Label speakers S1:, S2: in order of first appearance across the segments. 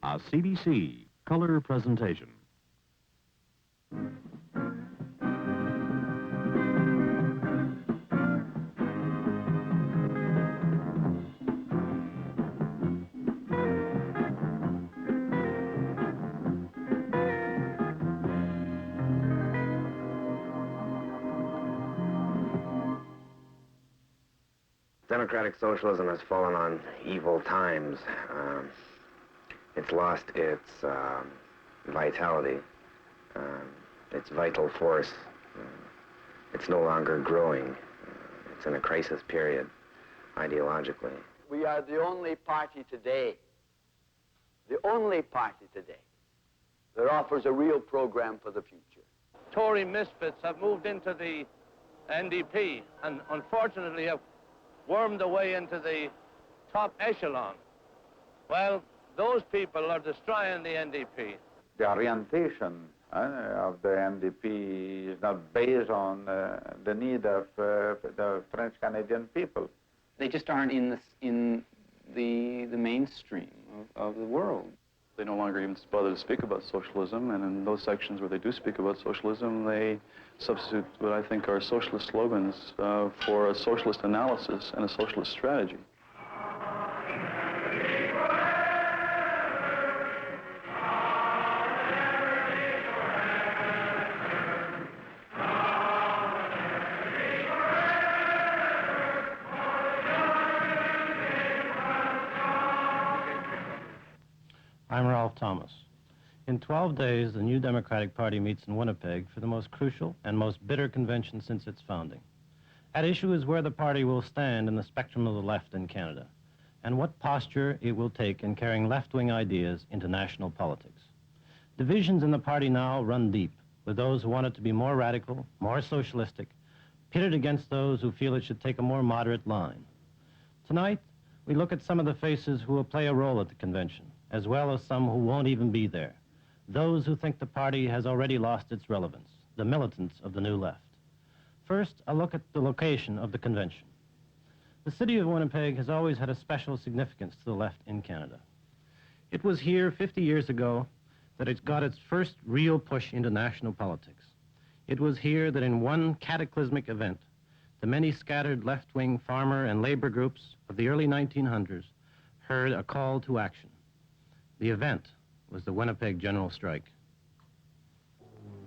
S1: a CBC color presentation.
S2: Democratic socialism has fallen on evil times. It's lost its vitality, its vital force. It's no longer growing. It's in a crisis period, ideologically.
S3: We are the only party today that offers a real program for the future.
S4: Tory misfits have moved into the NDP and unfortunately have wormed their way into the top echelon. Well, those people are destroying the NDP.
S5: The orientation of the NDP is not based on the need of the French-Canadian people.
S6: They just aren't in the mainstream of the world.
S7: They no longer even bother to speak about socialism, and in those sections where they do speak about socialism, they substitute what I think are socialist slogans for a socialist analysis and a socialist strategy.
S8: I'm Ralph Thomas. In 12 days, the New Democratic Party meets in Winnipeg for the most crucial and most bitter convention since its founding. At issue is where the party will stand in the spectrum of the left in Canada, and what posture it will take in carrying left-wing ideas into national politics. Divisions in the party now run deep, with those who want it to be more radical, more socialistic, pitted against those who feel it should take a more moderate line. Tonight, we look at some of the faces who will play a role at the convention, as well as some who won't even be there. Those who think the party has already lost its relevance, the militants of the new left. First, a look at the location of the convention. The city of Winnipeg has always had a special significance to the left in Canada. It was here 50 years ago that it got its first real push into national politics. It was here that in one cataclysmic event, the many scattered left-wing farmer and labor groups of the early 1900s heard a call to action. The event was the Winnipeg General Strike.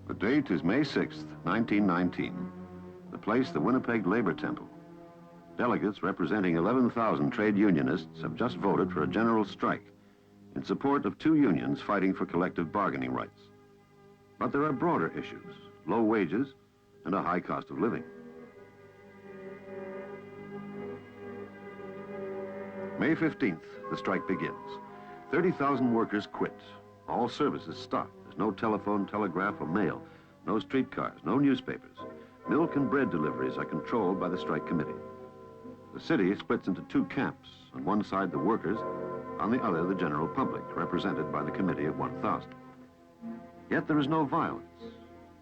S9: The date is May 6th, 1919. The place, the Winnipeg Labor Temple. Delegates representing 11,000 trade unionists have just voted for a general strike in support of two unions fighting for collective bargaining rights. But there are broader issues, low wages and a high cost of living. May 15th, the strike begins. 30,000 workers quit. All services stop. There's no telephone, telegraph, or mail, no streetcars, no newspapers. Milk and bread deliveries are controlled by the strike committee. The city splits into two camps. On one side, the workers, on the other, the general public, represented by the committee of 1,000. Yet there is no violence.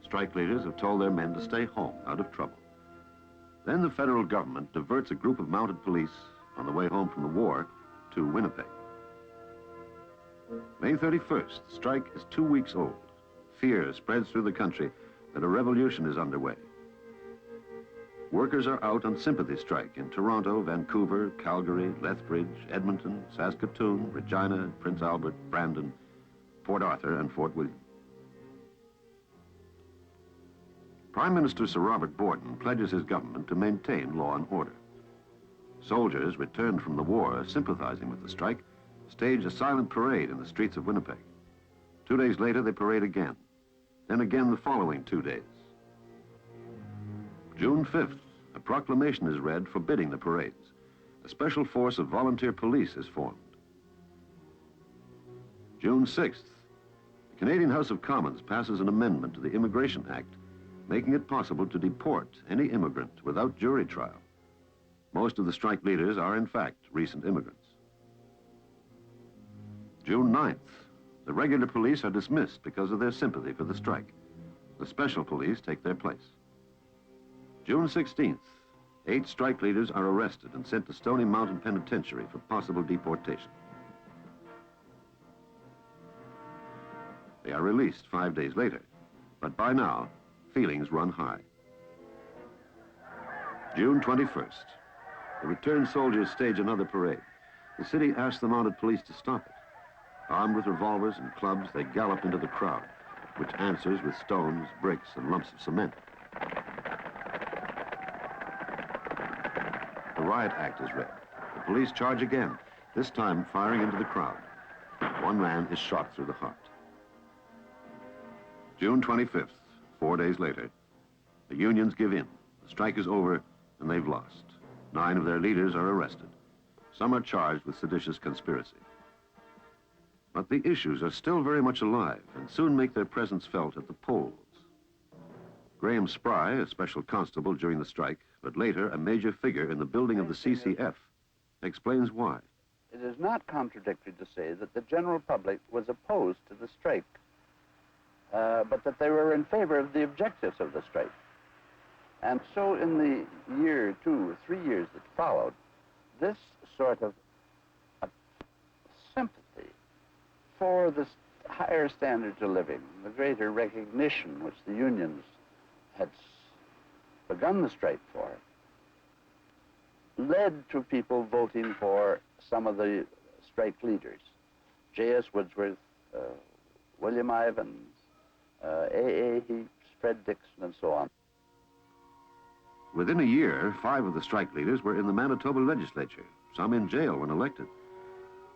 S9: Strike leaders have told their men to stay home, out of trouble. Then the federal government diverts a group of mounted police on the way home from the war to Winnipeg. May 31st, the strike is 2 weeks old. Fear spreads through the country that a revolution is underway. Workers are out on sympathy strike in Toronto, Vancouver, Calgary, Lethbridge, Edmonton, Saskatoon, Regina, Prince Albert, Brandon, Port Arthur, and Fort William. Prime Minister Sir Robert Borden pledges his government to maintain law and order. Soldiers returned from the war, sympathizing with the strike, stage a silent parade in the streets of Winnipeg. 2 days later, they parade again. Then again the following 2 days. June 5th, a proclamation is read forbidding the parades. A special force of volunteer police is formed. June 6th, the Canadian House of Commons passes an amendment to the Immigration Act, making it possible to deport any immigrant without jury trial. Most of the strike leaders are, in fact, recent immigrants. June 9th, the regular police are dismissed because of their sympathy for the strike. The special police take their place. June 16th, 8 strike leaders are arrested and sent to Stony Mountain Penitentiary for possible deportation. They are released 5 days later, but by now, feelings run high. June 21st. The returned soldiers stage another parade. The city asks the mounted police to stop it. Armed with revolvers and clubs, they gallop into the crowd, which answers with stones, bricks, and lumps of cement. The riot act is read. The police charge again, this time firing into the crowd. One man is shot through the heart. June 25th, 4 days later, the unions give in. The strike is over, and they've lost. 9 of their leaders are arrested. Some are charged with seditious conspiracy. But the issues are still very much alive and soon make their presence felt at the polls. Graham Spry, a special constable during the strike, but later a major figure in the building of the CCF, explains why.
S10: It is not contradictory to say that the general public was opposed to the strike, but that they were in favor of the objectives of the strike. And so in the year, 2 or 3 years that followed, this sort of sympathy for the higher standards of living, the greater recognition which the unions had begun the strike for, led to people voting for some of the strike leaders. J.S. Woodsworth, William Ivins, A.A. Heaps, Fred Dixon, and so on.
S9: Within a year, 5 of the strike leaders were in the Manitoba legislature, some in jail when elected.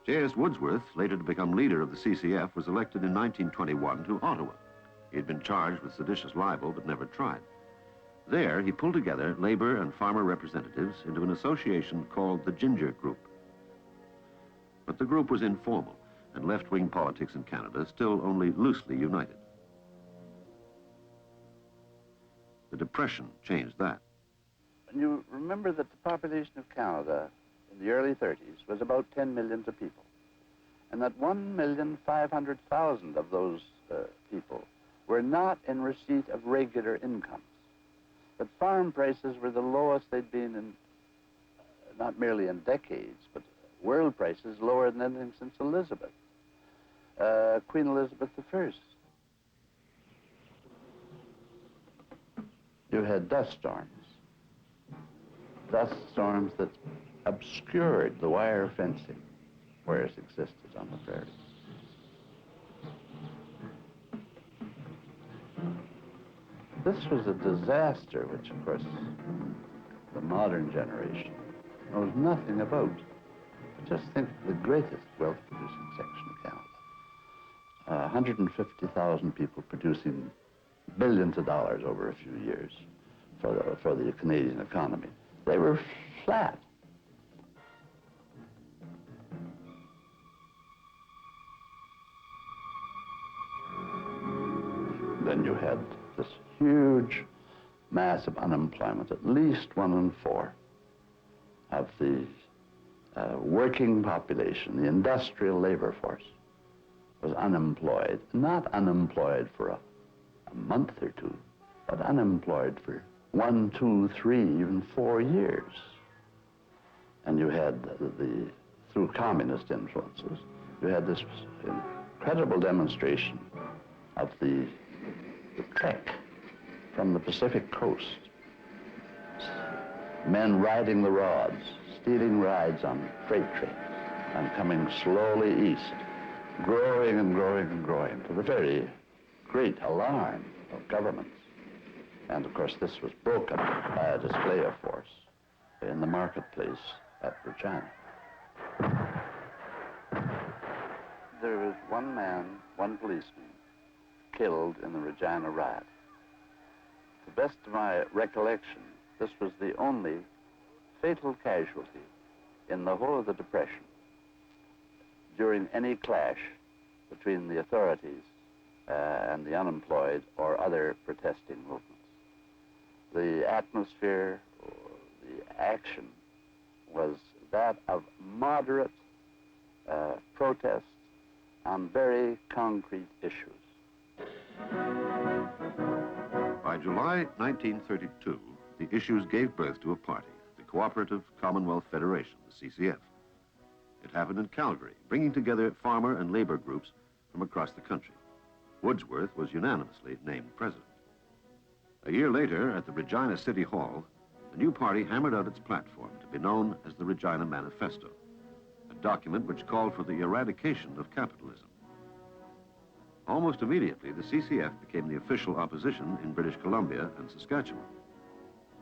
S9: J.S. Woodsworth, later to become leader of the CCF, was elected in 1921 to Ottawa. He had been charged with seditious libel, but never tried. There, he pulled together labor and farmer representatives into an association called the Ginger Group. But the group was informal, and left-wing politics in Canada still only loosely united. The Depression changed that.
S10: And you remember that the population of Canada in the early 30s was about 10 million people, and that 1,500,000 of those people were not in receipt of regular incomes. That farm prices were the lowest they'd been in, not merely in decades, but world prices lower than anything since Elizabeth, Queen Elizabeth I. You had dust storms that obscured the wire fencing where it existed on the prairies. This was a disaster which, of course, the modern generation knows nothing about. Just think of the greatest wealth-producing section of Canada. 150,000 people producing billions of dollars over a few years for the Canadian economy. They were flat. Then you had this huge mass of unemployment. At least 1 in 4 of the working population, the industrial labor force, was unemployed. Not unemployed for a month or 2, but unemployed for 1, 2, 3, even 4 years. And you had through communist influences, you had this incredible demonstration of the trek from the Pacific coast. Men riding the rods, stealing rides on freight trains, and coming slowly east, growing and growing and growing to the very great alarm of governments. And of course, this was broken by a display of force in the marketplace at Regina. There was 1 man, 1 policeman, killed in the Regina riot. To the best of my recollection, this was the only fatal casualty in the whole of the Depression during any clash between the authorities and the unemployed or other protesting movements. The atmosphere, or the action, was that of moderate protest on very concrete issues.
S9: By July 1932, the issues gave birth to a party, the Cooperative Commonwealth Federation, the CCF. It happened in Calgary, bringing together farmer and labor groups from across the country. Wordsworth was unanimously named president. A year later, at the Regina City Hall, the new party hammered out its platform to be known as the Regina Manifesto, a document which called for the eradication of capitalism. Almost immediately, the CCF became the official opposition in British Columbia and Saskatchewan.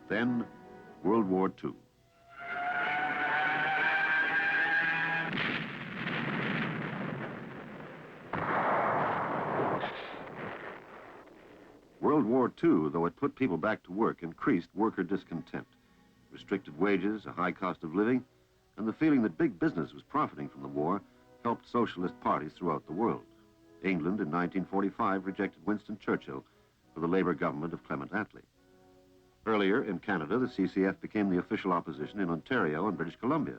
S9: Then, World War II. World War II, though it put people back to work, increased worker discontent. Restricted wages, a high cost of living, and the feeling that big business was profiting from the war helped socialist parties throughout the world. England in 1945 rejected Winston Churchill for the Labour government of Clement Attlee. Earlier in Canada, the CCF became the official opposition in Ontario and British Columbia.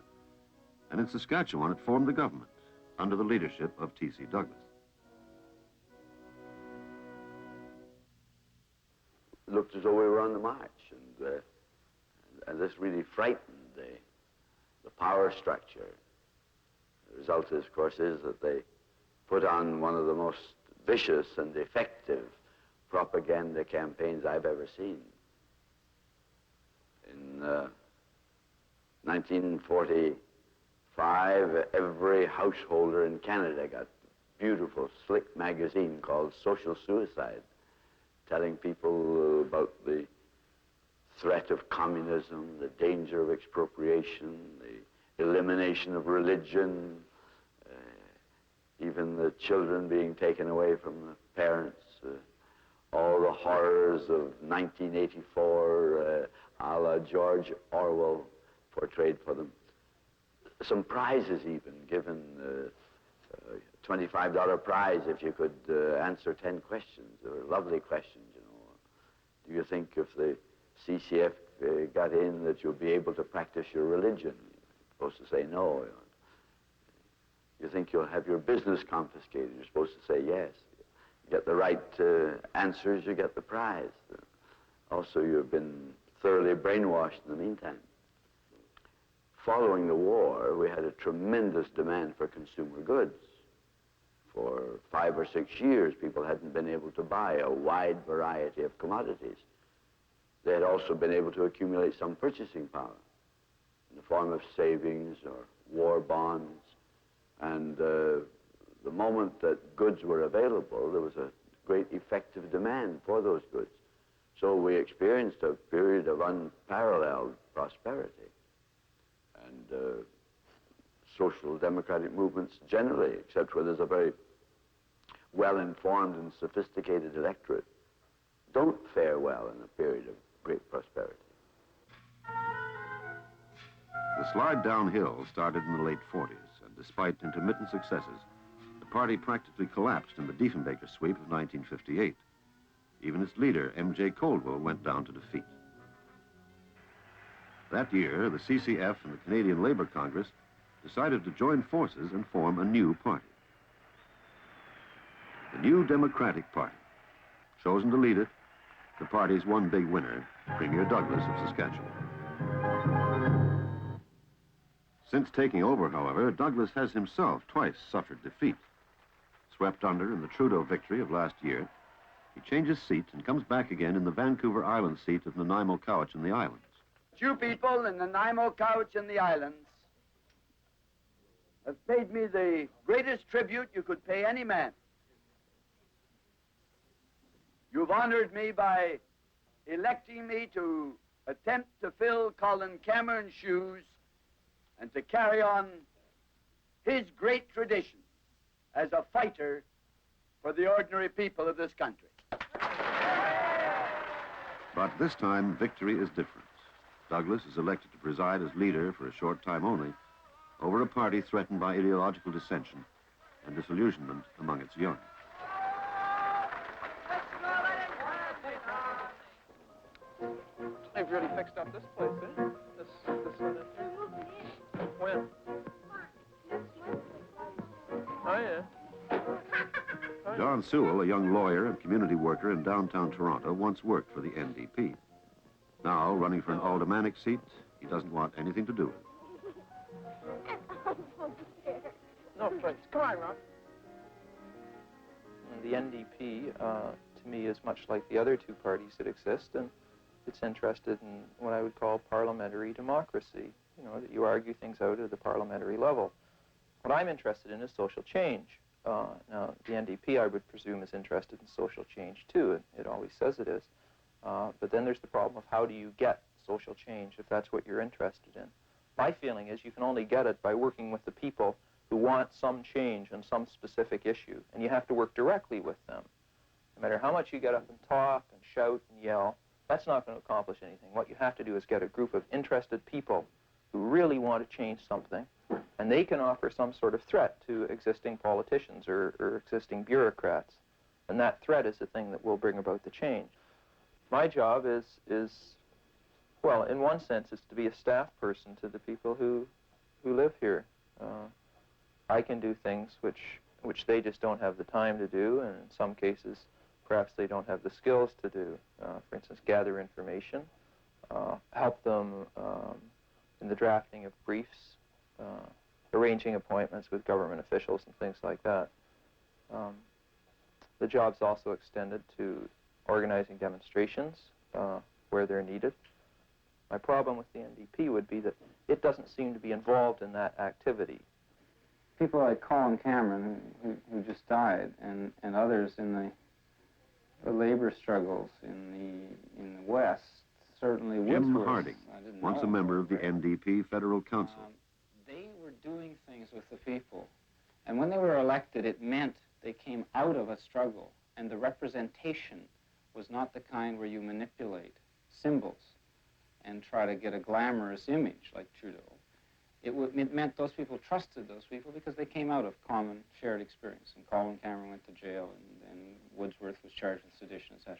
S9: And in Saskatchewan, it formed the government under the leadership of T.C. Douglas.
S10: It looked as though we were on the march, and this really frightened the power structure. The result, of course, is that they put on one of the most vicious and effective propaganda campaigns I've ever seen. In 1945, every householder in Canada got a beautiful, slick magazine called Social Suicide, telling people about the threat of communism, the danger of expropriation, the elimination of religion, even the children being taken away from the parents, all the horrors of 1984, a la George Orwell portrayed for them. Some prizes even given, $25 prize if you could answer 10 questions. They were lovely questions, you know. Do you think if the CCF got in that you'll be able to practice your religion? You're supposed to say no. You know. You think you'll have your business confiscated? You're supposed to say yes. You get the right answers, you get the prize. Also, you've been thoroughly brainwashed in the meantime. Following the war, we had a tremendous demand for consumer goods. For 5 or 6 years, people hadn't been able to buy a wide variety of commodities. They had also been able to accumulate some purchasing power in the form of savings or war bonds. And the moment that goods were available, there was a great effective demand for those goods. So we experienced a period of unparalleled prosperity. And social democratic movements generally, except where there's a very well-informed and sophisticated electorate, don't fare well in a period of great prosperity.
S9: The slide downhill started in the late 40s, and despite intermittent successes, the party practically collapsed in the Diefenbaker sweep of 1958. Even its leader, M.J. Coldwell, went down to defeat. That year, the CCF and the Canadian Labour Congress decided to join forces and form a new party. The New Democratic Party. Chosen to lead it, the party's one big winner, Premier Douglas of Saskatchewan. Since taking over, however, Douglas has himself twice suffered defeat. Swept under in the Trudeau victory of last year, he changes seat and comes back again in the Vancouver Island seat of Nanaimo Couch in the islands.
S3: You people in the Nanaimo Couch in the islands have paid me the greatest tribute you could pay any man. You've honored me by electing me to attempt to fill Colin Cameron's shoes and to carry on his great tradition as a fighter for the ordinary people of this country.
S9: But this time, victory is different. Douglas is elected to preside as leader for a short time only over a party threatened by ideological dissension and disillusionment among its young.
S11: They've really fixed up this place, eh? This one in here. When? Oh, yeah.
S9: John Sewell, a young lawyer and community worker in downtown Toronto, once worked for the NDP. Now, running for an aldermanic seat, he doesn't want anything to do with it.
S11: No, please. Come on, Rob. the NDP, to me, is much like the other two parties that exist, and it's interested in what I would call parliamentary democracy, you know, that you argue things out at the parliamentary level. What I'm interested in is social change. Now, the NDP, I would presume, is interested in social change, too. It always says it is. But then there's the problem of how do you get social change if that's what you're interested in. My feeling is you can only get it by working with the people who want some change on some specific issue, and you have to work directly with them. No matter how much you get up and talk and shout and yell, that's not going to accomplish anything. What you have to do is get a group of interested people who really want to change something, and they can offer some sort of threat to existing politicians or existing bureaucrats. And that threat is the thing that will bring about the change. My job is well, in one sense, is to be a staff person to the people who live here. I can do things which they just don't have the time to do, and in some cases, perhaps they don't have the skills to do. For instance, gather information, help them in the drafting of briefs, arranging appointments with government officials and things like that. The job's also extended to organizing demonstrations where they're needed. My problem with the NDP would be that it doesn't seem to be involved in that activity.
S6: People like Colin Cameron, who just died, and others in the labor struggles in the West, certainly
S9: Jim
S6: Woodsworth,
S9: Harding, once a member of the NDP Federal Council.
S6: They were doing things with the people. And when they were elected, it meant they came out of a struggle, and the representation was not the kind where you manipulate symbols and try to get a glamorous image like Trudeau. It meant those people trusted those people because they came out of common shared experience. And Colin Cameron went to jail, and Woodsworth was charged with sedition, etc.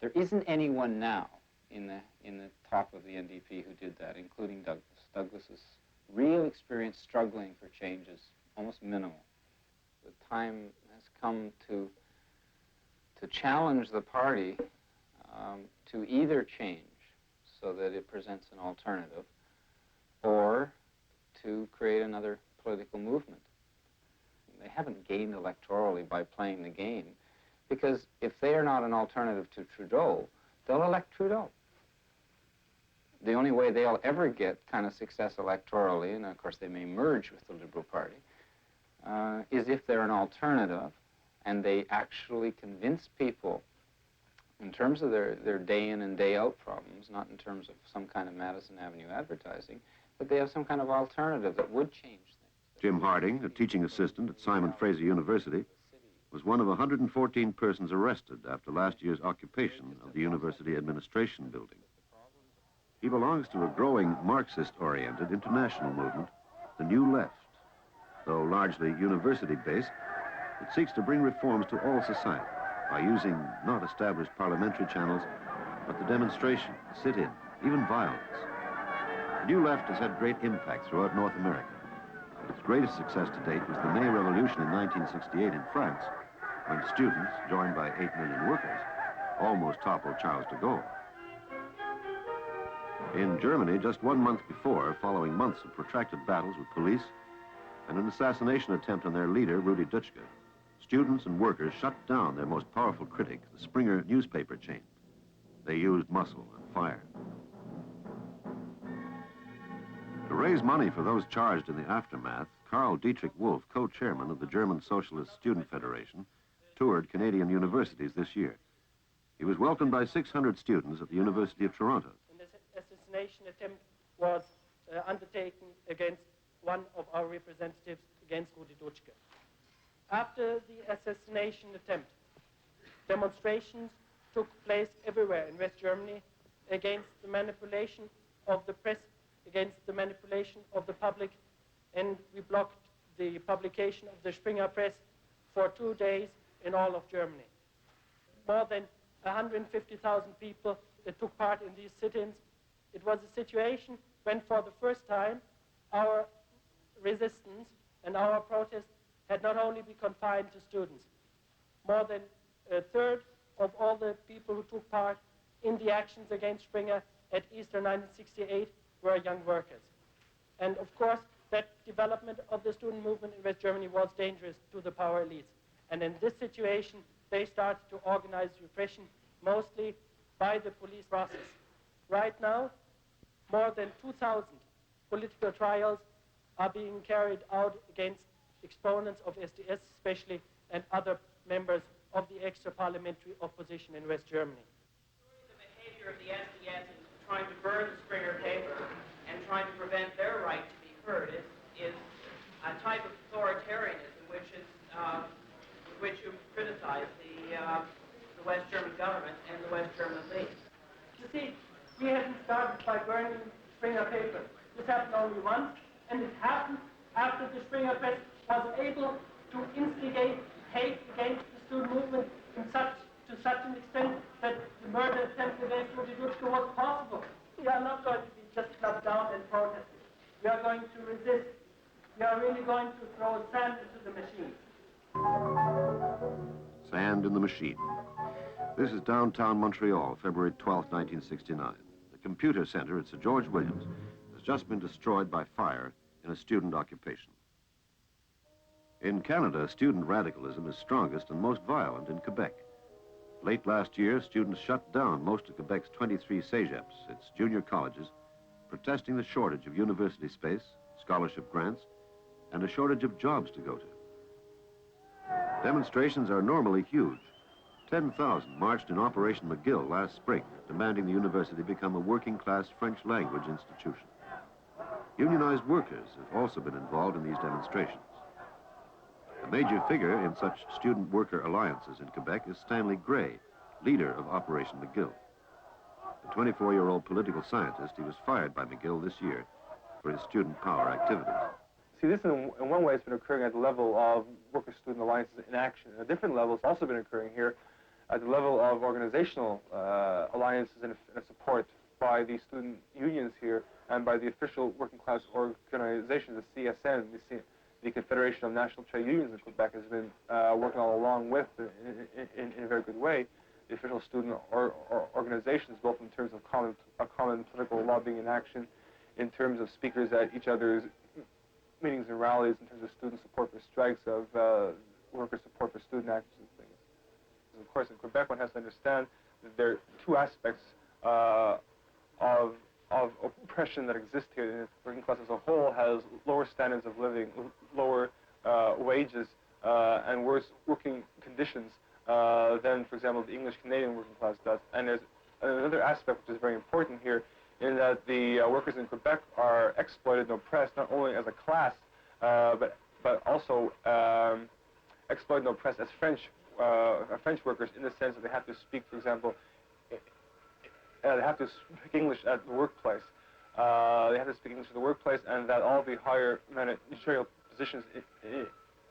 S6: There isn't anyone now in the top of the NDP who did that, including Douglas. Douglas's real experience struggling for change is almost minimal. The time has come to challenge the party to either change so that it presents an alternative, or to create another political movement. They haven't gained electorally by playing the game, because if they are not an alternative to Trudeau, they'll elect Trudeau. The only way they'll ever get kind of success electorally, and of course they may merge with the Liberal Party, is if they're an alternative and they actually convince people in terms of their day in and day out problems, not in terms of some kind of Madison Avenue advertising, but they have some kind of alternative that would change things.
S9: Jim Harding, a teaching assistant at Simon Fraser University, was one of 114 persons arrested after last year's occupation of the university administration building. He belongs to a growing Marxist-oriented international movement, the New Left. Though largely university-based, it seeks to bring reforms to all society by using not established parliamentary channels, but the demonstration, sit-in, even violence. The New Left has had great impact throughout North America. Its greatest success to date was the May Revolution in 1968 in France, when students, joined by 8 million workers, almost toppled Charles de Gaulle. In Germany, just 1 month before, following months of protracted battles with police and an assassination attempt on their leader, Rudi Dutschke, students and workers shut down their most powerful critic, the Springer newspaper chain. They used muscle and fire. To raise money for those charged in the aftermath, Karl Dietrich Wolff, co-chairman of the German Socialist Student Federation, toured Canadian universities this year. He was welcomed by 600 students at the University of Toronto.
S12: An assassination attempt was undertaken against one of our representatives, against Rudi Dutschke. After the assassination attempt, demonstrations took place everywhere in West Germany against the manipulation of the press, against the manipulation of the public, and we blocked the publication of the Springer Press for 2 days in all of Germany. More than 150,000 people that took part in these sit-ins. It was a situation when, for the first time, our resistance and our protest had not only been confined to students. More than a third of all the people who took part in the actions against Springer at Easter 1968 were young workers. And of course, that development of the student movement in West Germany was dangerous to the power elites. And in this situation, they started to organize repression, mostly by the police process. Right now, more than 2,000 political trials are being carried out against exponents of SDS especially, and other members of the extra-parliamentary opposition in West Germany.
S13: The behavior of the SDS in trying to burn the Springer paper and trying to prevent their right to be heard is a type of authoritarianism which you criticize the West German government and the West German elites.
S12: You see, we hadn't started by burning Springer paper. This happened only once, and it happened after the Springer press was able to instigate hate against the student movement to such an extent that the murder attempt against Rudi Dutschke was possible. We are not going to be just clapped down and protested. We are going to resist. We are really going to throw sand into the machine.
S9: Sand in the machine. This is downtown Montreal, February 12, 1969. The computer center at Sir George Williams has just been destroyed by fire in a student occupation. In Canada, student radicalism is strongest and most violent in Quebec. Late last year, students shut down most of Quebec's 23 cégeps, its junior colleges, protesting the shortage of university space, scholarship grants, and a shortage of jobs to go to. Demonstrations are normally huge. 10,000 marched in Operation McGill last spring, demanding the university become a working-class French language institution. Unionized workers have also been involved in these demonstrations. A major figure in such student-worker alliances in Quebec is Stanley Gray, leader of Operation McGill. A 24-year-old political scientist, he was fired by McGill this year for his student power activities.
S14: See, this in one way has been occurring at the level of worker-student alliances in action. At a different level, it's also been occurring here at the level of organizational alliances and support by the student unions here and by the official working-class organizations, the CSN, the Confederation of National Trade Unions in Quebec, has been working all along with in a very good way the official student organizations, both in terms of common political lobbying and action, in terms of speakers at each other's meetings and rallies, in terms of student support for strikes, of worker support for student actions and things. Of course, in Quebec, one has to understand that there are two aspects of oppression that exist here. The working class as a whole has lower standards of living, lower wages, and worse working conditions than, for example, the English-Canadian working class does. And there's another aspect which is very important here, in that the workers in Quebec are exploited and oppressed not only as a class, but also exploited and oppressed as French workers, in the sense that they have to speak, for example, they have to speak English at the workplace. They have to speak English at the workplace, and that all the higher managerial positions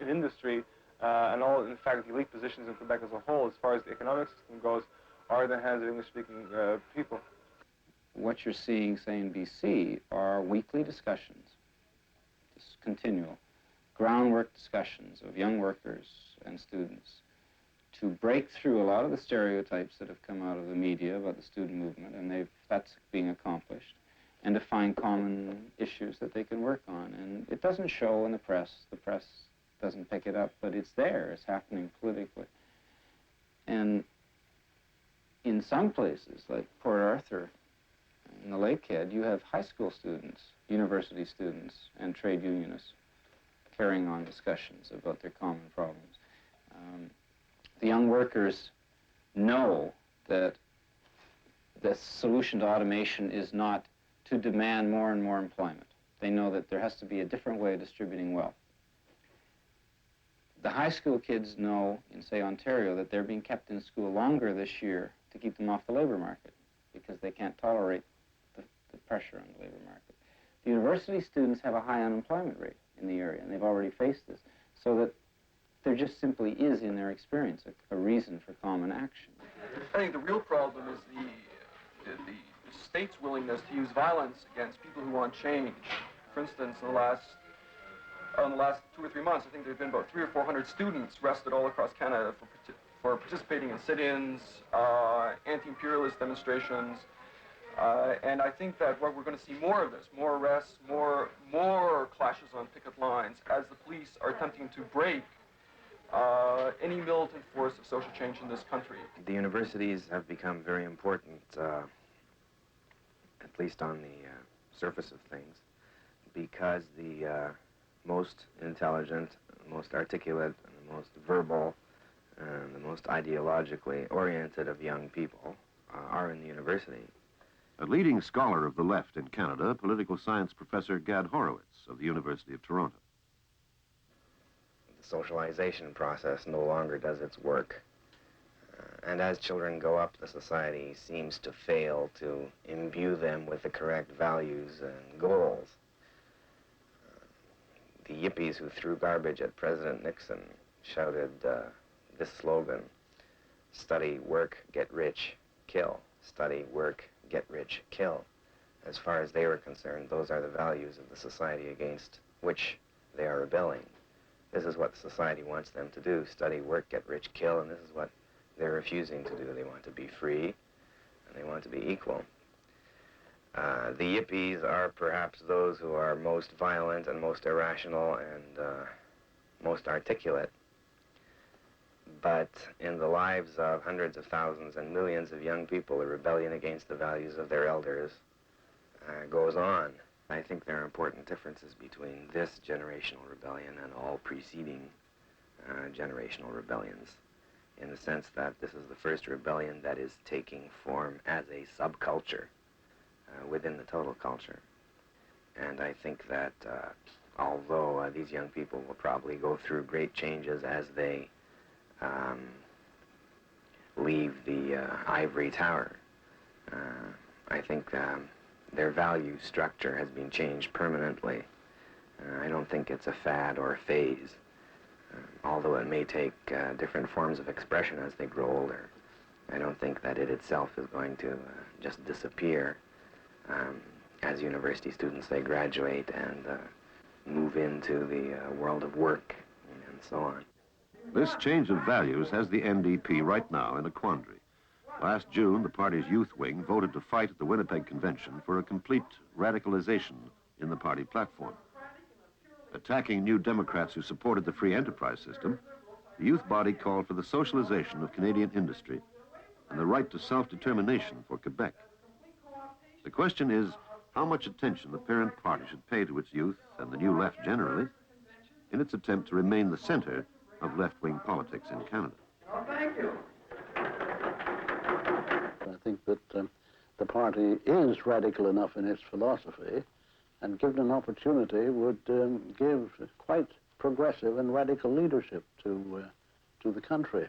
S14: in industry and all, in fact, the elite positions in Quebec as a whole, as far as the economic system goes, are in the hands of English-speaking people.
S6: What you're seeing, say, in BC are weekly discussions, just continual, groundwork discussions of young workers and students to break through a lot of the stereotypes that have come out of the media about the student movement, and that's being accomplished, and to find common issues that they can work on. And it doesn't show in the press doesn't pick it up, but it's there, it's happening politically. And in some places, like Port Arthur, in the Lakehead, you have high school students, university students, and trade unionists carrying on discussions about their common problems. The young workers know that the solution to automation is not to demand more and more employment. They know that there has to be a different way of distributing wealth. The high school kids know, in, say, Ontario, that they're being kept in school longer this year to keep them off the labor market because they can't tolerate the pressure on the labor market. The university students have a high unemployment rate in the area, and they've already faced this, so that there just simply is, in their experience, a reason for common action.
S15: I think the real problem is the state's willingness to use violence against people who want change. For instance, in the last 2 or 3 months, I think there have been about 300 or 400 students arrested all across Canada for participating in sit-ins, anti-imperialist demonstrations, and I think that what we're going to see more of this, more arrests, more clashes on picket lines, as the police are attempting to break any militant force of social change in this country.
S2: The universities have become very important, at least on the surface of things, because the most intelligent, most articulate, and the most verbal, and the most ideologically oriented of young people are in the university.
S9: A leading scholar of the left in Canada, political science professor Gad Horowitz of the University of Toronto.
S2: The socialization process no longer does its work. And as children go up, the society seems to fail to imbue them with the correct values and goals. The yippies who threw garbage at President Nixon shouted this slogan: study, work, get rich, kill. Study, work, get rich, kill. As far as they were concerned, those are the values of the society against which they are rebelling. This is what society wants them to do: study, work, get rich, kill, and this is what they're refusing to do. They want to be free, and they want to be equal. The yippies are perhaps those who are most violent and most irrational and most articulate. But in the lives of hundreds of thousands and millions of young people, the rebellion against the values of their elders goes on. I think there are important differences between this generational rebellion and all preceding generational rebellions, in the sense that this is the first rebellion that is taking form as a subculture within the total culture. And I think that although these young people will probably go through great changes as they leave the ivory tower, I think their value structure has been changed permanently. I don't think it's a fad or a phase, although it may take different forms of expression as they grow older. I don't think that it itself is going to just disappear as university students they graduate and move into the world of work and so on.
S9: This change of values has the NDP right now in a quandary. Last June, the party's youth wing voted to fight at the Winnipeg Convention for a complete radicalization in the party platform. Attacking New Democrats who supported the free enterprise system, the youth body called for the socialization of Canadian industry and the right to self-determination for Quebec. The question is how much attention the parent party should pay to its youth and the new left generally in its attempt to remain the center of left-wing politics in Canada.
S3: Thank you.
S16: I think that the party is radical enough in its philosophy, and given an opportunity would give quite progressive and radical leadership to the country.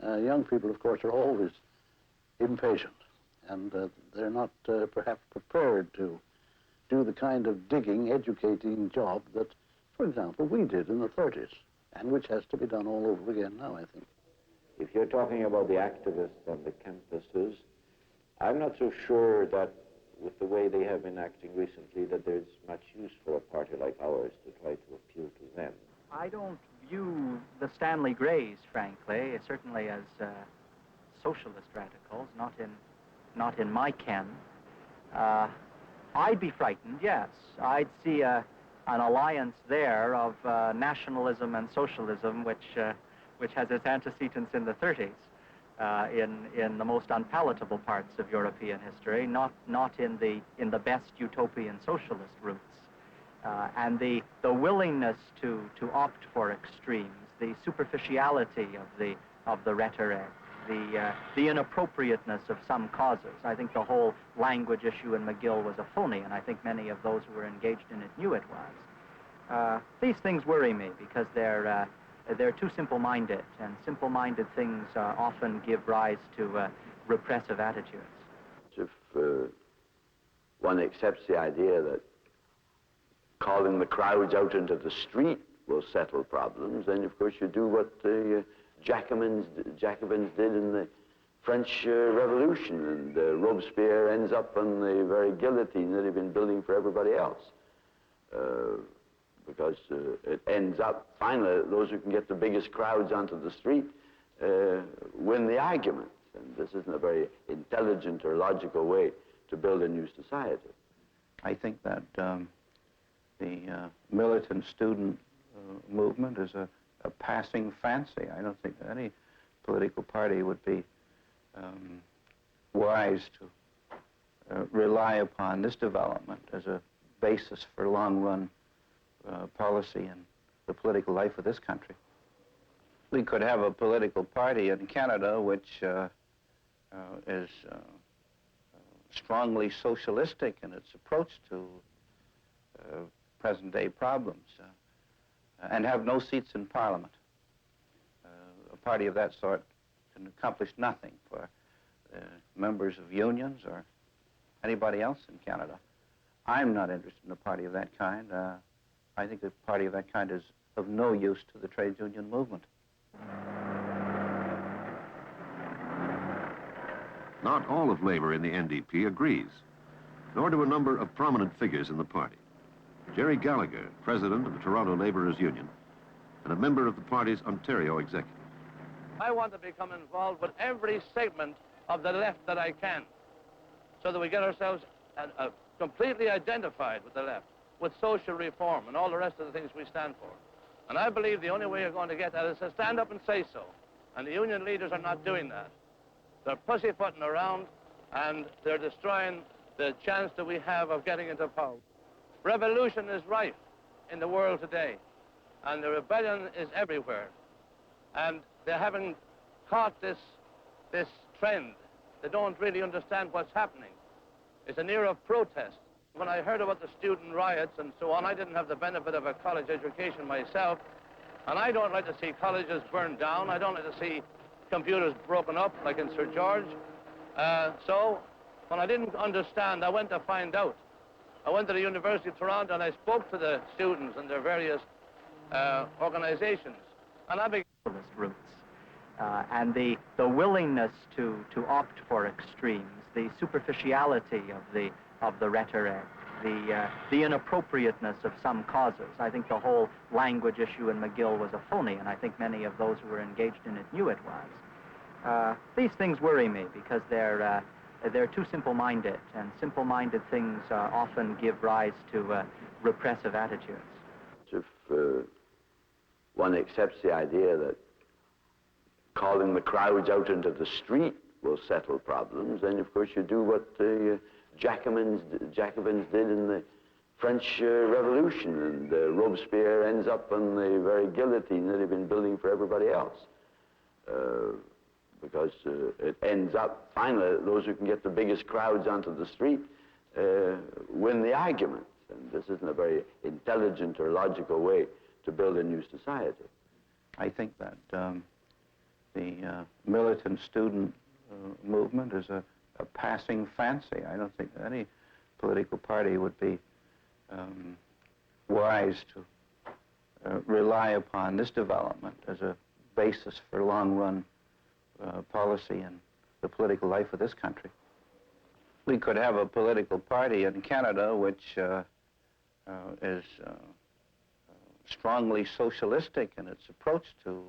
S16: Young people, of course, are always impatient, and they're not perhaps prepared to do the kind of digging, educating job that, for example, we did in the 30s, and which has to be done all over again now, I think.
S5: If you're talking about the activists on the campuses, I'm not so sure that with the way they have been acting recently that there's much use for a party like ours to try to appeal to them.
S17: I don't view the Stanley Greys, frankly, certainly as socialist radicals, not in my ken. I'd be frightened, yes. I'd see an alliance there of nationalism and socialism, which has its antecedents in the 30s, in the most unpalatable parts of European history, not in the best utopian socialist roots. And the willingness to opt for extremes, the superficiality of the rhetoric, the inappropriateness of some causes. I think the whole language issue in McGill was a phony, and I think many of those who were engaged in it knew it was. These things worry me because they're too simple-minded, and simple-minded things often give rise to repressive attitudes.
S18: If one accepts the idea that calling the crowds out into the street will settle problems, then of course you do what the Jacobins did in the French Revolution, and Robespierre ends up on the very guillotine that he'd been building for everybody else. Because it ends up, finally, those who can get the biggest crowds onto the street win the argument. And this isn't a very intelligent or logical way to build a new society.
S5: I think that the militant student movement is a
S6: a passing fancy. I don't think that any political party would be wise to rely upon this development as a basis for long-run policy in the political life of this country. We could have a political party in Canada which is strongly socialistic in its approach to present-day problems and have no seats in Parliament. A party of that sort can accomplish nothing for members of unions or anybody else in Canada. I'm not interested in a party of that kind. I think a party of that kind is of no use to the trades union movement.
S9: Not all of Labour in the NDP agrees, nor do a number of prominent figures in the party. Jerry Gallagher, president of the Toronto Labourers Union, and a member of the party's Ontario executive.
S4: I want to become involved with every segment of the left that I can, so that we get ourselves completely identified with the left, with social reform and all the rest of the things we stand for. And I believe the only way you're going to get that is to stand up and say so. And the union leaders are not doing that. They're pussyfooting around, and they're destroying the chance that we have of getting into power. Revolution is rife in the world today, and the rebellion is everywhere. And they haven't caught this trend. They don't really understand what's happening. It's an era of protest. When I heard about the student riots and so on, I didn't have the benefit of a college education myself, and I don't like to see colleges burned down. I don't like to see computers broken up, like in Sir George. So, when I didn't understand, I went to find out. I went to the University of Toronto and I spoke to the students and their various organizations. And I began
S17: roots. And the willingness to opt for extremes, the superficiality of the rhetoric, the inappropriateness of some causes. I think the whole language issue in McGill was a phony, and I think many of those who were engaged in it knew it was. These things worry me because they're too simple-minded, and simple-minded things often give rise to repressive attitudes.
S18: If one accepts the idea that calling the crowds out into the street will settle problems, then of course you do what the Jacobins did in the French Revolution, and Robespierre ends up on the very guillotine that he'd been building for everybody else. Because it ends up, finally, those who can get the biggest crowds onto the street win the argument. And this isn't a very intelligent or logical way to build a new society.
S6: I think that the militant student movement is a passing fancy. I don't think that any political party would be wise to rely upon this development as a basis for long-run policy in the political life of this country. We could have a political party in Canada which is strongly socialistic in its approach to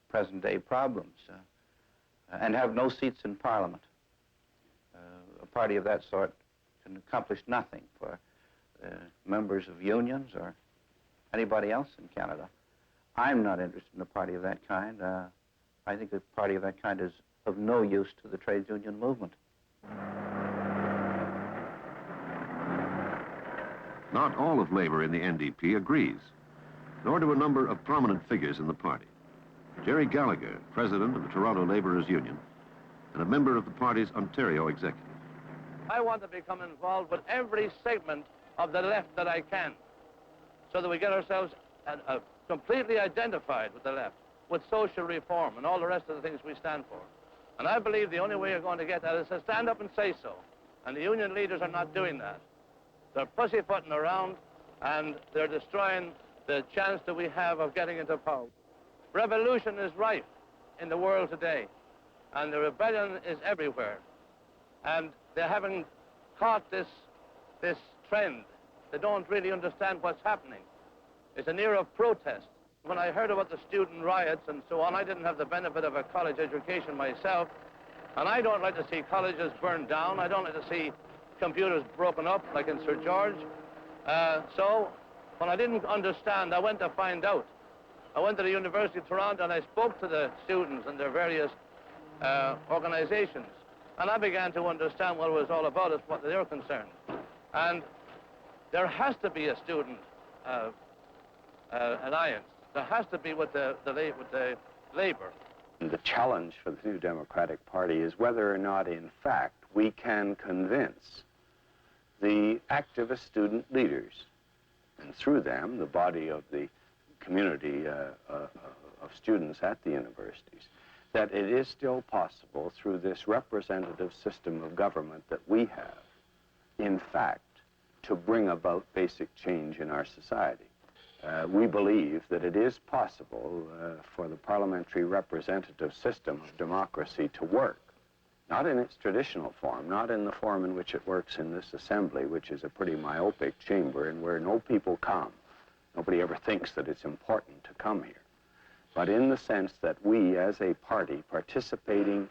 S6: present-day problems and have no seats in Parliament. A party of that sort can accomplish nothing for members of unions or anybody else in Canada. I'm not interested in a party of that kind. I think a party of that kind is of no use to the trades union movement.
S9: Not all of Labour in the NDP agrees, nor do a number of prominent figures in the party. Jerry Gallagher, president of the Toronto Labourers Union, and a member of the party's Ontario executive.
S4: I want to become involved with every segment of the left that I can, so that we get ourselves completely identified with the left, with social reform and all the rest of the things we stand for. And I believe the only way you're going to get that is to stand up and say so. And the union leaders are not doing that. They're pussyfooting around, and they're destroying the chance that we have of getting into power. Revolution is rife in the world today, and the rebellion is everywhere. And they haven't caught this trend. They don't really understand what's happening. It's an era of protest. When I heard about the student riots and so on, I didn't have the benefit of a college education myself, and I don't like to see colleges burned down. I don't like to see computers broken up, like in Sir George. So, when I didn't understand, I went to find out. I went to the University of Toronto and I spoke to the students and their various organizations. And I began to understand what it was all about as what they were concerned. And there has to be a student alliance. There has to be with the labor.
S19: The challenge for the New Democratic Party is whether or not, in fact, we can convince the activist student leaders, and through them, the body of the community of students at the universities, that it is still possible through this representative system of government that we have, in fact, to bring about basic change in our society. We believe that it is possible for the parliamentary representative system of democracy to work, not in its traditional form, not in the form in which it works in this assembly, which is a pretty myopic chamber and where no people come. Nobody ever thinks that it's important to come here. But in the sense that we, as a party, participating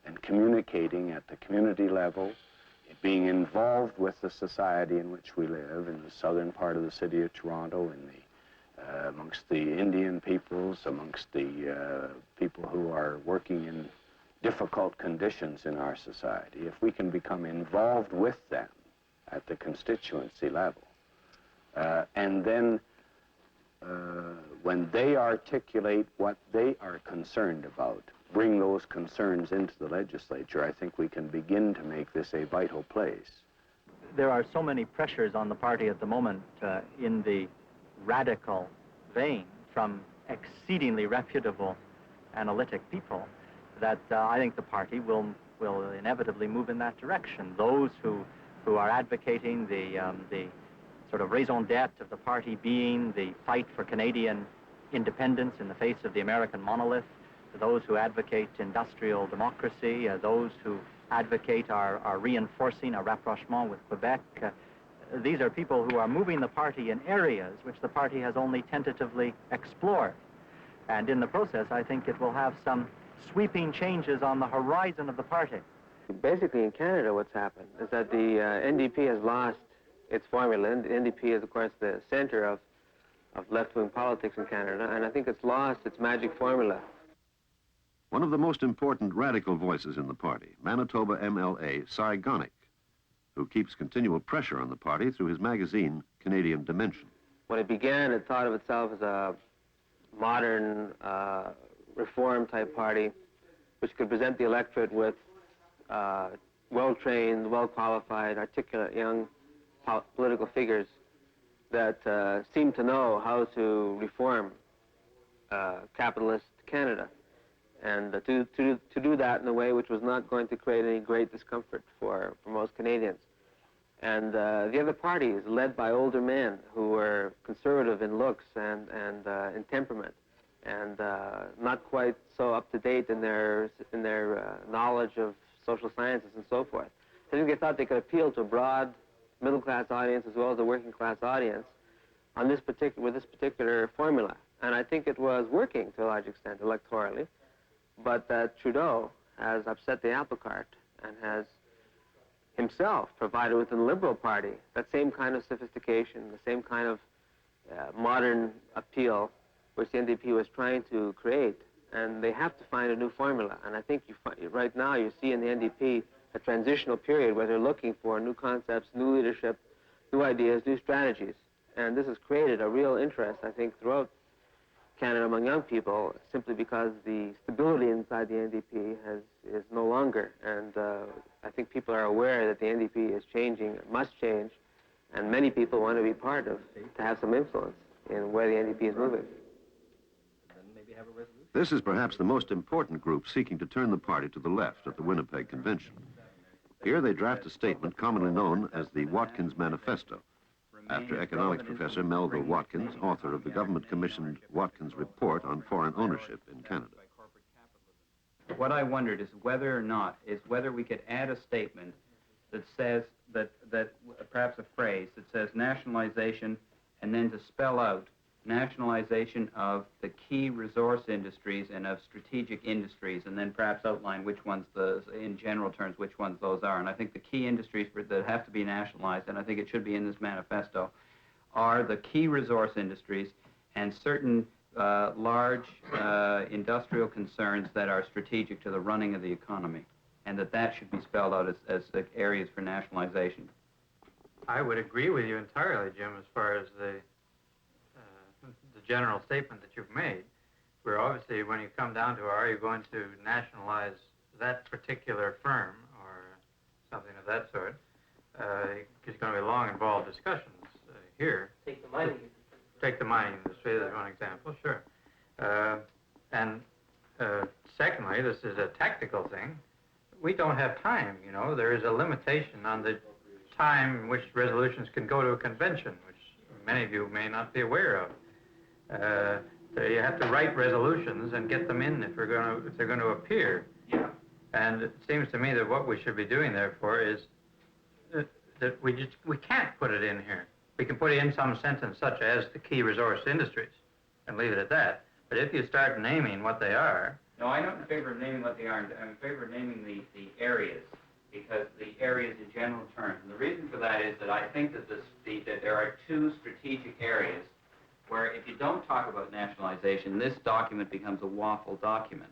S19: and communicating at the community level, being involved with the society in which we live, in the southern part of the city of Toronto, in the amongst the Indian peoples, amongst the people who are working in difficult conditions in our society, if we can become involved with them at the constituency level, and then when they articulate what they are concerned about, bring those concerns into the legislature, I think we can begin to make this a vital place.
S17: There are so many pressures on the party at the moment in the radical vein from exceedingly reputable analytic people that I think the party will inevitably move in that direction. Those who are advocating the sort of raison d'etre of the party being the fight for Canadian independence in the face of the American monolith, those who advocate industrial democracy, those who advocate our reinforcing a rapprochement with Quebec. These are people who are moving the party in areas which the party has only tentatively explored. And in the process, I think it will have some sweeping changes on the horizon of the party.
S20: Basically, in Canada, what's happened is that the NDP has lost its formula. And the NDP is, of course, the center of left-wing politics in Canada, and I think it's lost its magic formula.
S9: One of the most important radical voices in the party, Manitoba MLA Cy Gonick, who keeps continual pressure on the party through his magazine, Canadian Dimension.
S20: When it began, it thought of itself as a modern, reform-type party, which could present the electorate with well-trained, well-qualified, articulate young political figures that seemed to know how to reform capitalist Canada, and to do that in a way which was not going to create any great discomfort for most Canadians. And the other party is led by older men who were conservative in looks and in temperament, and not quite so up to date in their knowledge of social sciences and so forth. I think they thought they could appeal to a broad middle-class audience as well as a working-class audience on this particular formula. And I think it was working to a large extent electorally, but Trudeau has upset the apple cart and has himself provided within the Liberal Party that same kind of sophistication, the same kind of modern appeal which the NDP was trying to create. And they have to find a new formula. And I think right now you see in the NDP a transitional period where they're looking for new concepts, new leadership, new ideas, new strategies. And this has created a real interest, I think, throughout Canada among young people, simply because the stability inside the NDP is no longer. And I think people are aware that the NDP is changing, must change, and many people want to be part of, to have some influence in where the NDP is moving.
S9: This is perhaps the most important group seeking to turn the party to the left at the Winnipeg Convention. Here they draft a statement commonly known as the Watkins Manifesto, after economics professor Melville Watkins, author of the government-commissioned Watkins Report on Foreign Ownership in Canada.
S21: What I wondered is whether we could add a statement that says that perhaps a phrase that says nationalization, and then to spell out nationalization of the key resource industries and of strategic industries, and then perhaps outline which ones, in general terms, which ones those are. And I think the key industries that have to be nationalized, and I think it should be in this manifesto, are the key resource industries and certain large industrial concerns that are strategic to the running of the economy, and that should be spelled out as areas for nationalization.
S1: I would agree with you entirely, Jim, as far as the general statement that you've made. Where obviously, when you come down to are you going to nationalize that particular firm or something of that sort, it's going to be long, involved discussions here.
S12: Take the mining.
S1: Take the mining industry, that's one example, sure. And secondly, this is a tactical thing. We don't have time, you know. There is a limitation on the time in which resolutions can go to a convention, which many of you may not be aware of. You have to write resolutions and get them in if they're going to appear.
S21: Yeah.
S1: And it seems to me that what we should be doing, therefore, is that we can't put it in here. We can put in some sentence such as the key resource industries and leave it at that. But if you start naming what they are...
S21: No, I'm not in favor of naming what they are. I'm in favor of naming the areas, because the areas in general terms. And the reason for that is that I think that that there are two strategic areas where if you don't talk about nationalization, this document becomes a waffle document.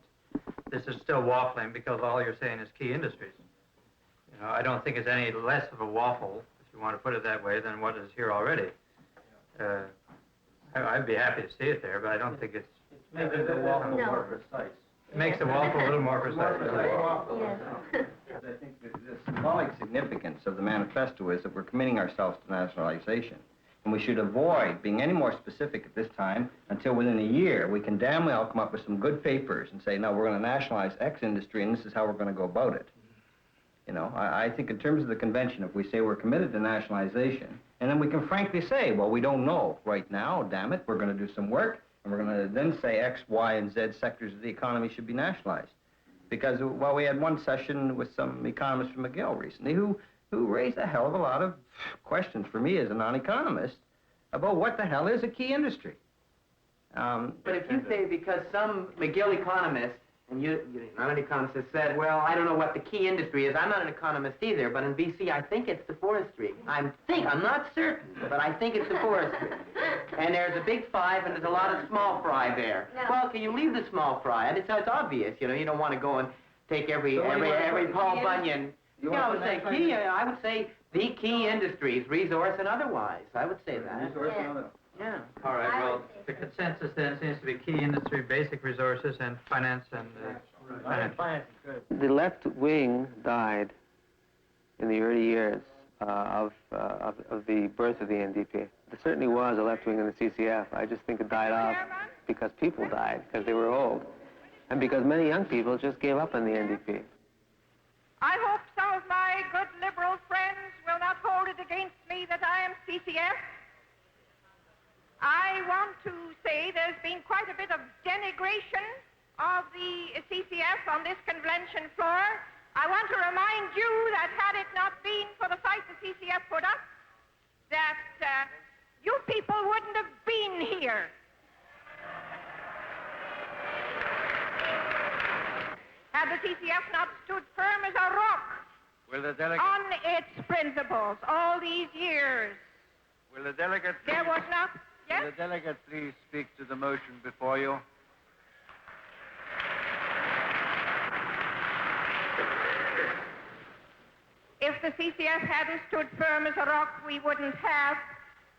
S1: This is still waffling because all you're saying is key industries. You know, I don't think it's any less of a waffle, if you want to put it that way, than what is here already. I'd be happy to see it there, but I don't think it's...
S21: It makes the waffle more precise.
S1: It makes the waffle a little more precise.
S22: I think the symbolic significance of the manifesto is that we're committing ourselves to nationalization. And we should avoid being any more specific at this time until within a year we can damn well come up with some good papers and say, no, we're going to nationalize X industry and this is how we're going to go about it. You know, I think in terms of the convention, if we say we're committed to nationalization, and then we can frankly say, well, we don't know right now, damn it, we're going to do some work, and we're going to then say X, Y, and Z sectors of the economy should be nationalized. Because, well, we had one session with some economists from McGill recently who raised a hell of a lot of questions for me as a non-economist about what the hell is a key industry.
S23: But if you say because some McGill economist, and you're not an economist, has said, well, I don't know what the key industry is. I'm not an economist either, but in BC, I think it's the forestry. I'm not certain, but I think it's the forestry. And there's a big five, and there's a lot of small fry there. No. Well, can you leave the small fry? And it's obvious, you know, you don't want to go and take every Paul Bunyan. I would say the key industries, resource and otherwise. I would say that.
S1: Resource and otherwise.
S23: Yeah.
S1: All right, well, the consensus then seems to be key industry, basic resources, and finance and... finance.
S20: The left wing died in the early years of the birth of the NDP. There certainly was a left wing in the CCF. I just think it died off because people died, because they were old, and because many young people just gave up on the NDP.
S24: I hope some of my good Liberal friends will not hold it against me that I am CCF. I want to say there's been quite a bit of denigration of the CCF on this convention floor. I want to remind you that had it not been for the fight the CCF put up, that you people wouldn't have been here. Had the CCF not stood firm as a rock on its principles all these years,
S3: Will the delegate please,
S24: there was not... Yes?
S3: Will the delegate please speak to the motion before you?
S24: If the CCF hadn't stood firm as a rock, we wouldn't have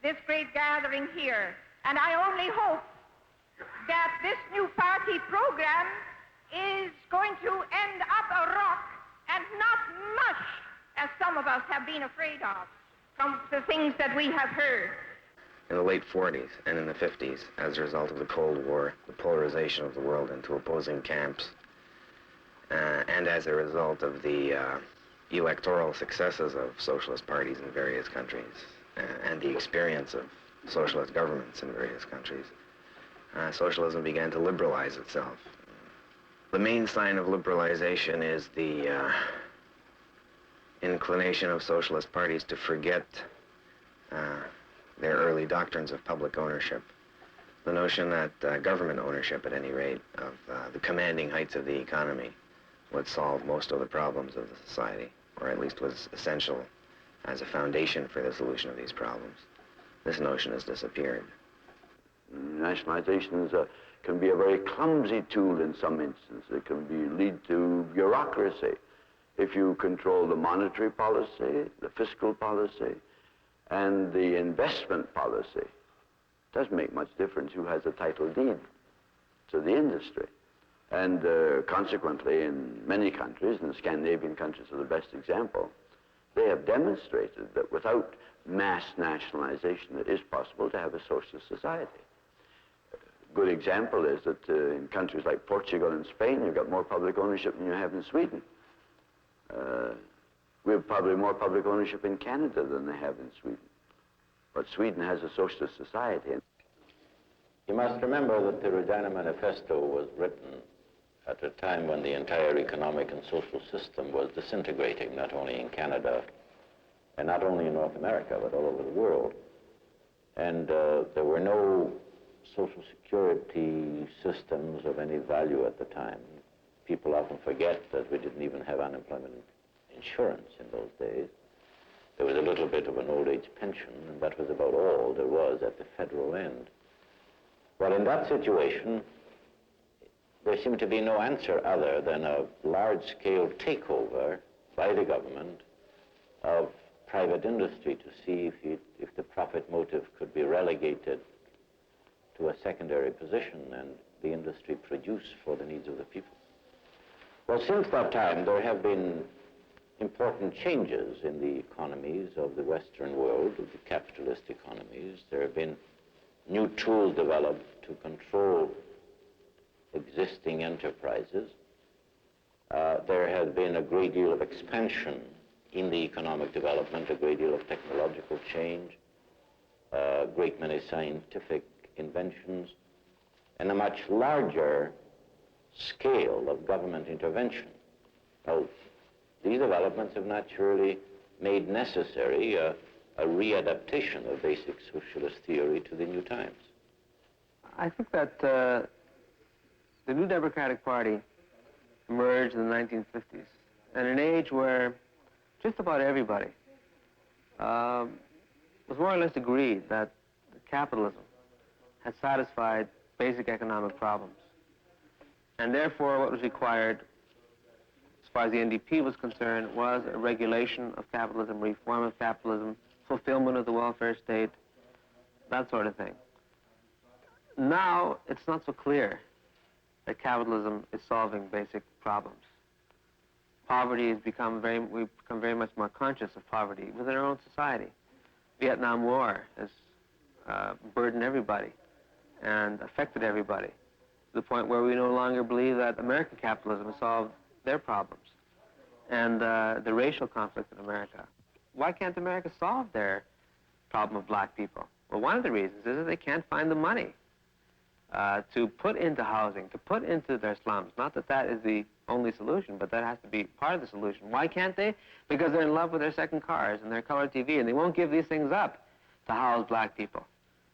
S24: this great gathering here. And I only hope that this new party program is going to end up a rock and not mush, as some of us have been afraid of from the things that we have heard.
S2: In the late 40s and in the 50s, as a result of the Cold War, the polarization of the world into opposing camps, and as a result of the electoral successes of socialist parties in various countries, and the experience of socialist governments in various countries, socialism began to liberalize itself. The main sign of liberalization is the inclination of socialist parties to forget their early doctrines of public ownership. The notion that government ownership, at any rate, of the commanding heights of the economy would solve most of the problems of the society, or at least was essential as a foundation for the solution of these problems. This notion has disappeared.
S18: Nationalization can be a very clumsy tool in some instances. It can lead to bureaucracy. If you control the monetary policy, the fiscal policy, and the investment policy, it doesn't make much difference who has a title deed to the industry. And consequently, in many countries, and the Scandinavian countries are the best example, they have demonstrated that without mass nationalization, it is possible to have a socialist society. A good example is that in countries like Portugal and Spain, you've got more public ownership than you have in Sweden. We have probably more public ownership in Canada than they have in Sweden. But Sweden has a socialist society.
S5: You must remember that the Regina Manifesto was written at a time when the entire economic and social system was disintegrating, not only in Canada and not only in North America, but all over the world. And there were no social security systems of any value at the time. People often forget that we didn't even have unemployment insurance in those days. There was a little bit of an old age pension, and that was about all there was at the federal end. Well, in that situation, there seemed to be no answer other than a large-scale takeover by the government of private industry to see if the profit motive could be relegated to a secondary position and the industry produce for the needs of the people. Well, since that time, there have been important changes in the economies of the Western world, of the capitalist economies. There have been new tools developed to control existing enterprises. There has been a great deal of expansion in the economic development, a great deal of technological change, a great many scientific inventions, and a much larger scale of government intervention. Now, these developments have naturally made necessary a readaptation of basic socialist theory to the new times.
S20: I think that the New Democratic Party emerged in the 1950s at an age where just about everybody was more or less agreed that capitalism had satisfied basic economic problems. And therefore, what was required, as far as the NDP was concerned, was a regulation of capitalism, reform of capitalism, fulfillment of the welfare state, that sort of thing. Now, it's not so clear that capitalism is solving basic problems. Poverty has become we've become very much more conscious of poverty within our own society. Vietnam War has burdened everybody and affected everybody to the point where we no longer believe that American capitalism has solved their problems. And the racial conflict in America. Why can't America solve their problem of black people? Well, one of the reasons is that they can't find the money to put into housing, to put into their slums. Not that that is the only solution, but that has to be part of the solution. Why can't they? Because they're in love with their second cars and their color TV, and they won't give these things up to house black people.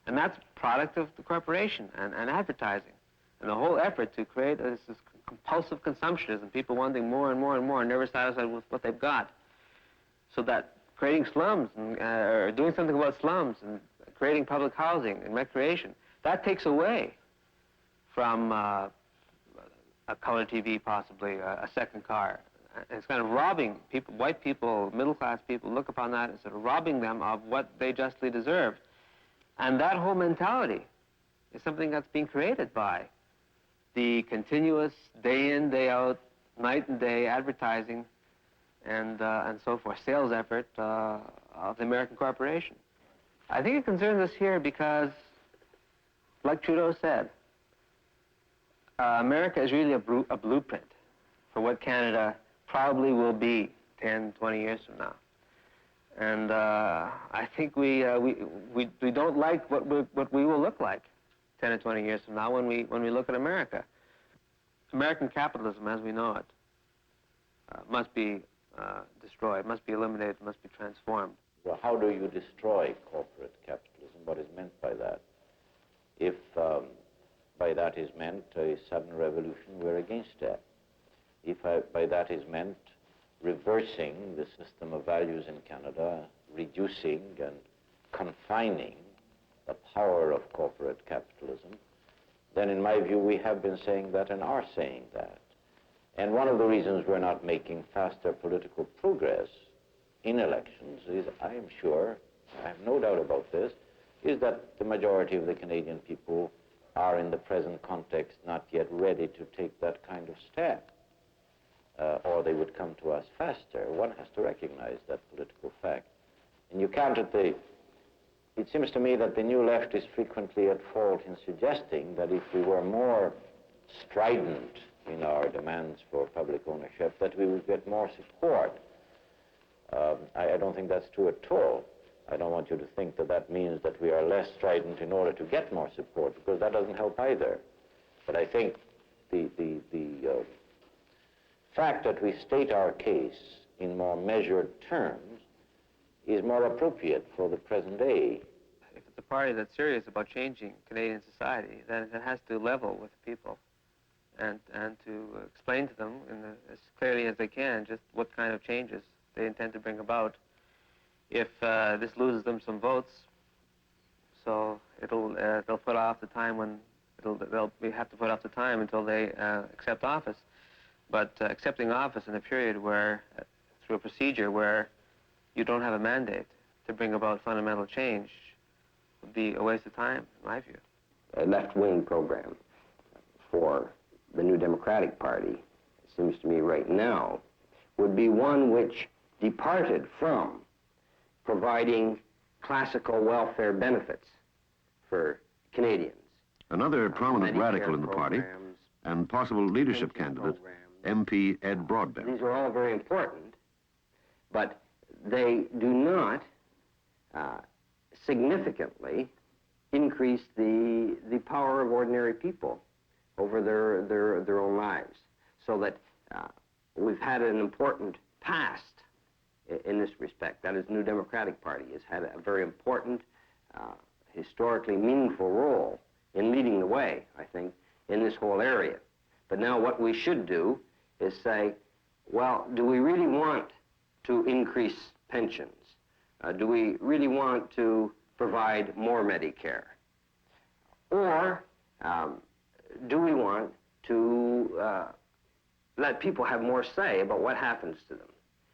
S20: And that's product of the corporation and advertising. And the whole effort to create this compulsive consumptionism, people wanting more and more and more, never satisfied with what they've got. So that creating slums, and, or doing something about slums, and creating public housing and recreation, that takes away from a color TV, possibly, a second car. It's kind of robbing people, white people, middle-class people, look upon that as sort of robbing them of what they justly deserve. And that whole mentality is something that's being created by the continuous day in, day out, night and day advertising and so forth, sales effort of the American corporation. I think it concerns us here because, like Trudeau said, America is really a blueprint for what Canada probably will be 10, 20 years from now. And I think we don't like what we will look like 10 or 20 years from now when we look at America. American capitalism, as we know it, must be destroyed, must be eliminated, must be transformed.
S5: Well, how do you destroy corporate capitalism? What is meant by that? If by that is meant a sudden revolution, we're against that. If by that is meant reversing the system of values in Canada, reducing and confining the power of corporate capitalism, then in my view we have been saying that and are saying that. And one of the reasons we're not making faster political progress in elections is, I am sure, I have no doubt about this, is that the majority of the Canadian people are in the present context not yet ready to take that kind of step. Or they would come to us faster. One has to recognize that political fact. And you can't it seems to me that the New Left is frequently at fault in suggesting that if we were more strident in our demands for public ownership, that we would get more support. I don't think that's true at all. I don't want you to think that that means that we are less strident in order to get more support, because that doesn't help either. But I think the fact that we state our case in more measured terms is more appropriate for the present day.
S20: If it's a party that's serious about changing Canadian society, then it has to level with the people and to explain to them as clearly as they can just what kind of changes they intend to bring about. If this loses them some votes, so they'll put off the time when they'll have to put off the time until they accept office. But accepting office in a period where, through a procedure where you don't have a mandate to bring about fundamental change, would be a waste of time, in my view.
S7: A left-wing program for the New Democratic Party, it seems to me right now, would be one which departed from providing classical welfare benefits for Canadians.
S9: Another prominent
S7: Medicare
S9: radical in the party and possible leadership candidate, MP Ed Broadbent.
S7: These are all very important, but they do not significantly increase the power of ordinary people over their own lives. So that we've had an important past in this respect. That is, the New Democratic Party has had a very important, historically meaningful role in leading the way, I think, in this whole area. But now what we should do is say, well, do we really want to increase pensions? Do we really want to provide more Medicare? Or do we want to let people have more say about what happens to them?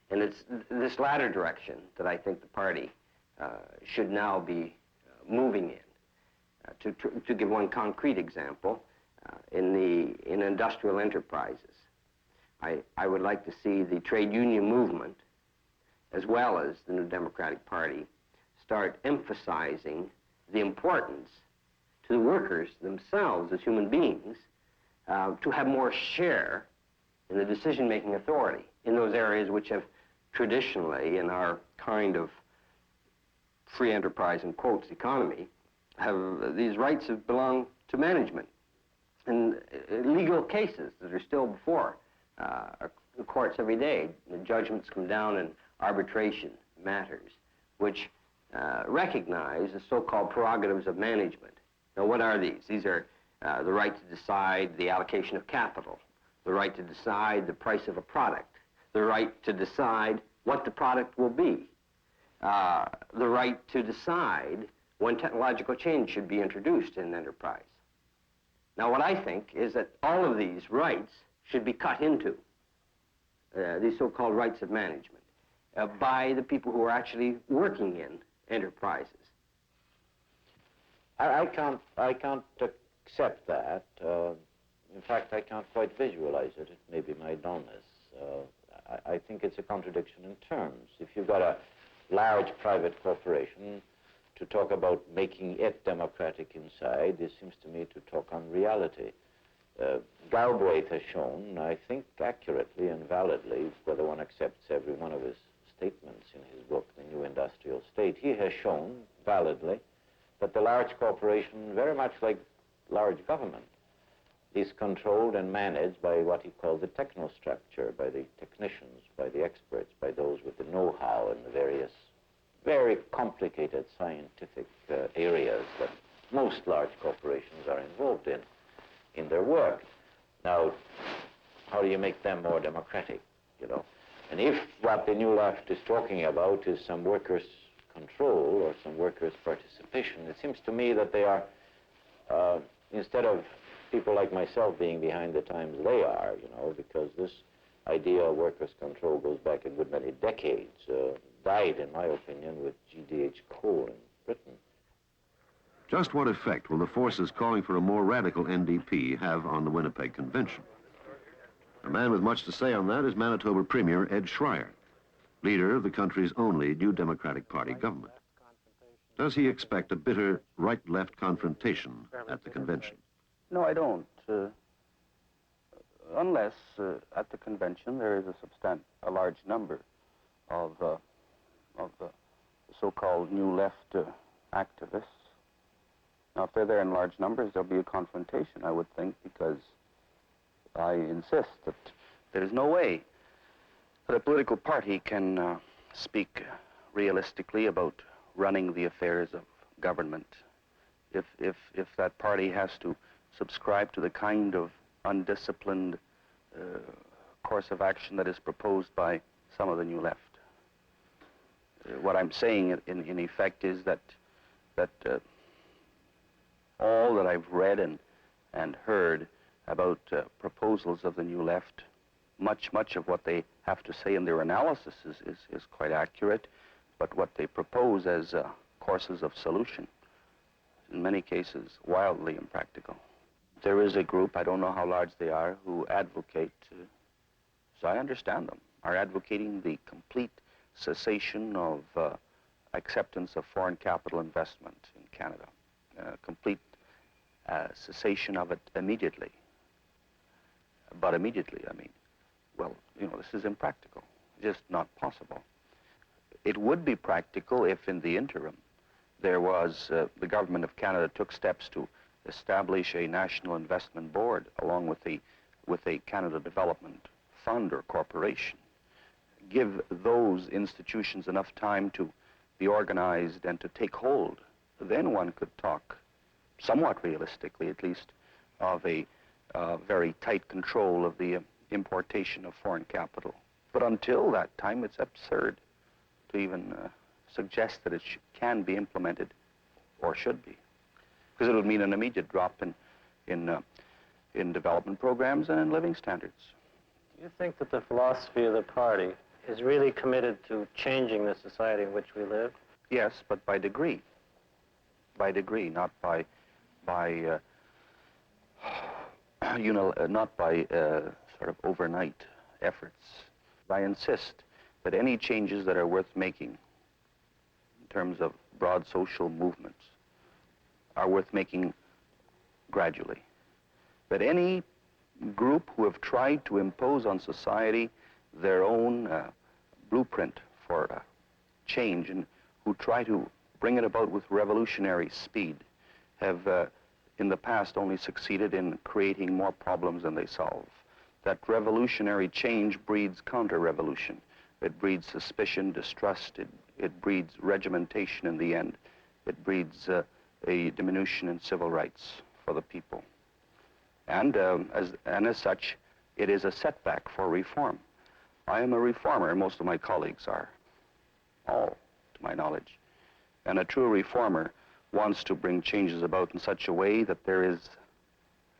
S7: And it's this latter direction that I think the party should now be moving in. To give one concrete example, in industrial enterprises, I would like to see the trade union movement, as well as the New Democratic Party, start emphasizing the importance to the workers themselves as human beings to have more share in the decision-making authority in those areas which have traditionally, in our kind of free enterprise, in quotes, economy, these rights have belonged to management. And legal cases that are still before the courts every day, the judgments come down in arbitration matters, which recognize the so-called prerogatives of management. Now, what are these? These are the right to decide the allocation of capital, the right to decide the price of a product, the right to decide what the product will be, the right to decide when technological change should be introduced in an enterprise. Now, what I think is that all of these rights should be cut into, these so-called rights of management, by the people who are actually working in enterprises.
S5: I can't accept that. In fact, I can't quite visualize it. It may be my dullness. I think it's a contradiction in terms. If you've got a large private corporation, to talk about making it democratic inside, this seems to me to talk on reality. Galbraith has shown, I think accurately and validly, whether one accepts every one of his statements in his book, The New Industrial State, he has shown validly that the large corporation, very much like large government, is controlled and managed by what he called the technostructure, by the technicians, by the experts, by those with the know-how in the various very complicated scientific areas that most large corporations are involved in their work. Now, how do you make them more democratic, you know? And if what the New Left is talking about is some workers' control or some workers' participation. It seems to me that they are, instead of people like myself being behind the times, they are, you know, because this idea of workers' control goes back a good many decades, died, in my opinion, with G.D.H. Cole in Britain.
S9: Just what effect will the forces calling for a more radical NDP have on the Winnipeg Convention? A man with much to say on that is Manitoba Premier Ed Schreier, leader of the country's only New Democratic Party government. Does he expect a bitter right-left confrontation at the convention?
S8: No, I don't. Unless at the convention there is a large number of the so-called New Left activists. Now, if they're there in large numbers, there'll be a confrontation, I would think, because I insist that there's no way that a political party can speak realistically about running the affairs of government if that party has to subscribe to the kind of undisciplined course of action that is proposed by some of the New Left. What I'm saying in effect is that all that I've read and heard about proposals of the New Left, much of what they have to say in their analysis is quite accurate, but what they propose as courses of solution, in many cases, wildly impractical. There is a group, I don't know how large they are, who advocate, so I understand them, are advocating the complete cessation of acceptance of foreign capital investment in Canada. Complete cessation of it immediately. But immediately, I mean, well, you know, this is impractical, just not possible. It would be practical if in the interim there was, the government of Canada took steps to establish a national investment board along with a Canada Development Fund or corporation. Give those institutions enough time to be organized and to take hold. Then one could talk, somewhat realistically at least, of a very tight control of the importation of foreign capital. But until that time, it's absurd to even suggest that it can be implemented or should be, because it would mean an immediate drop in development programs and in living standards.
S10: Do you think that the philosophy of the party is really committed to changing the society in which we live?
S8: Yes, but by degree. By degree, not by sort of overnight efforts. I insist that any changes that are worth making in terms of broad social movements are worth making gradually. That any group who have tried to impose on society their own blueprint for change and who try to bring it about with revolutionary speed have in the past only succeeded in creating more problems than they solve. That revolutionary change breeds counter-revolution. It breeds suspicion, distrust, it breeds regimentation in the end. It breeds a diminution in civil rights for the people. And as such, it is a setback for reform. I am a reformer, and most of my colleagues are, all, to my knowledge. And a true reformer wants to bring changes about in such a way that there is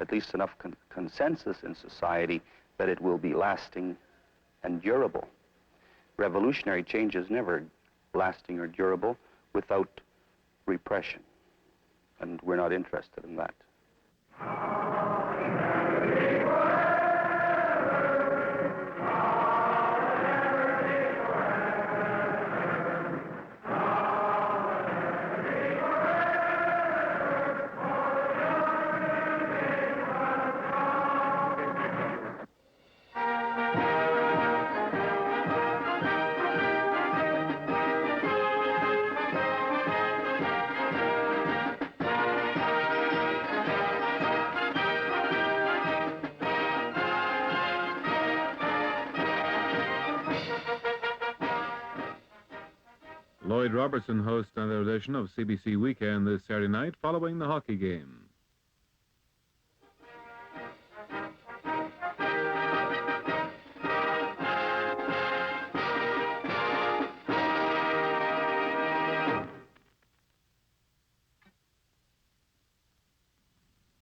S8: at least enough consensus in society that it will be lasting and durable. Revolutionary change is never lasting or durable without repression, and we're not interested in that.
S11: Lloyd Robertson hosts another edition of CBC Weekend this Saturday night following the hockey game.